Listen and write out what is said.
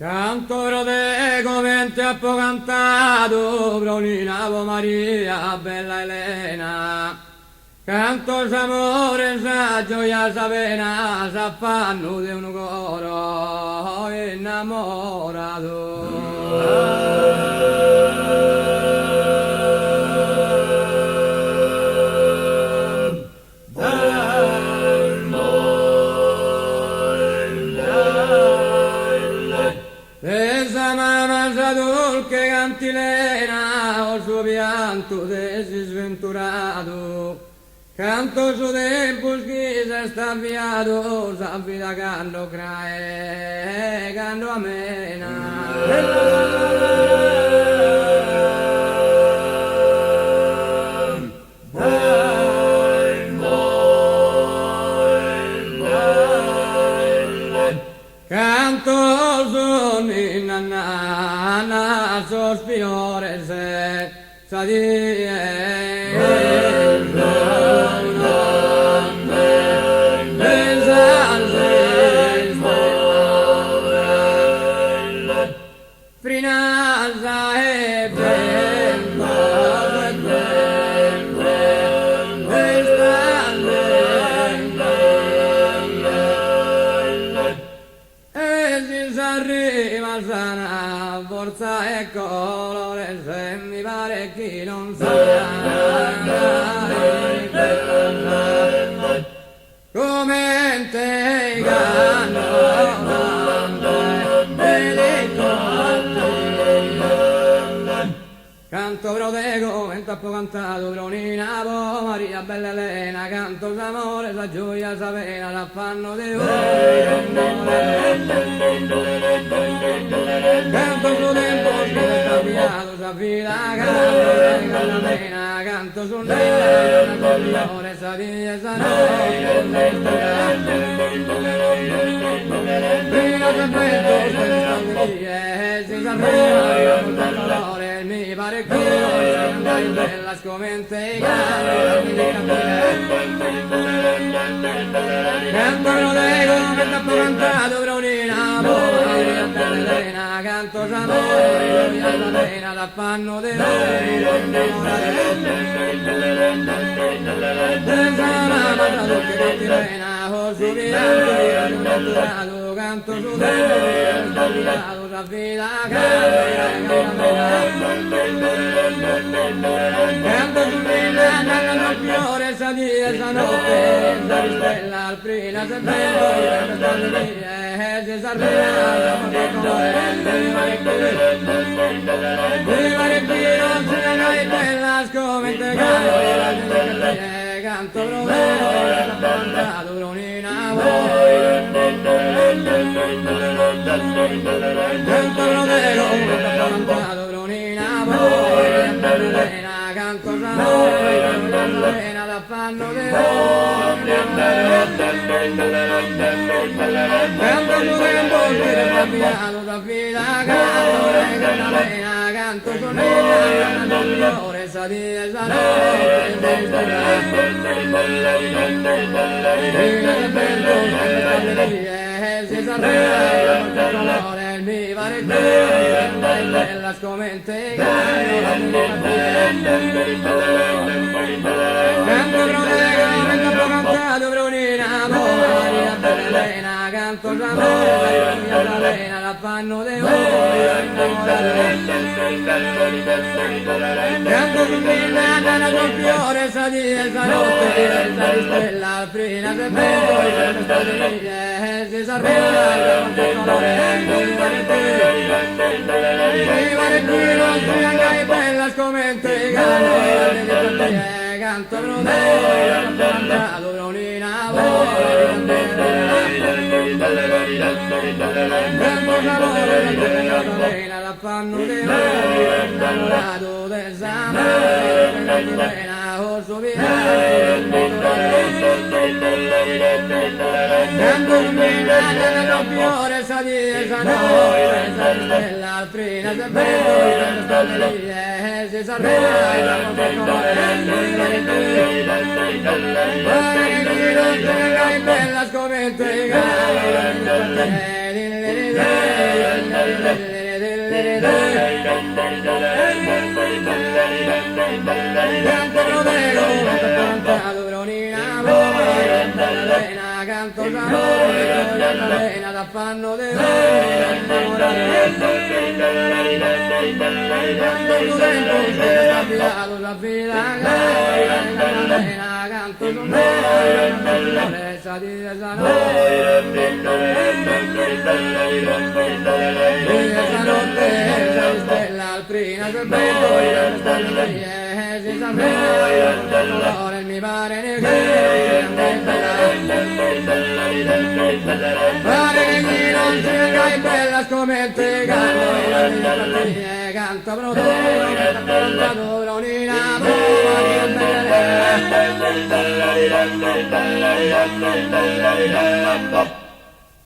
Canto rodego mente appo cantato, Bronina Ave Maria, bella Elena. Canto s'amore, sa gioia, sa pena, s'affanno di un coro innamorato. Esa mamma sa dolce cantilena, o suo pianto desi sventurato. Canto su tempo schisa sta avviato, sa vita canto crae, canto Canto sonni nanna sospirore se forza e colore se mi pare chi non sa come te canto protego mentre ho cantato Bronina Ave Maria bella Elena canto s'amore sa gioia sa pena l'affanno di canto su tempo sta avviato sa vita canto la pena canto sul nero sa via sa mi pare che bella scomente canto protego mentre ho cantato Bronina Ave canto s'amore la pena l'affanno di canto su la vita canto su nel fiore sa di esa notte sa stella al prina se bella si s'arriva bella scomente canto cantato Bronina canto rodeo cantato Bronina canto s'amore l'affanno di canto su tempo piano da vita canto su nero sa di esa mi pare bella scomente canto protego mentre ho cantato Bronina Maria bella Elena canto s'amore la pena l'affanno di canto su nel fiore sa di esa notte sa di stella al prina se bella si s'arriva bella scomente canto protego cantato Bronina canto s'amore l'affanno di innamorato del s'amore o suo canto nel fiore sa di esa notte sa stella al prina se bella si s'arriva bella scomente Canto protego, cantato bronina, canto d'amore, gioia d'affanno di quando tu tempo sei affidato, canto d'amore, di esa notte sei stella al prima sul petto si sapeva colore mi pare pare che chi non si venga in bella scomette canta protego cantato bronina prova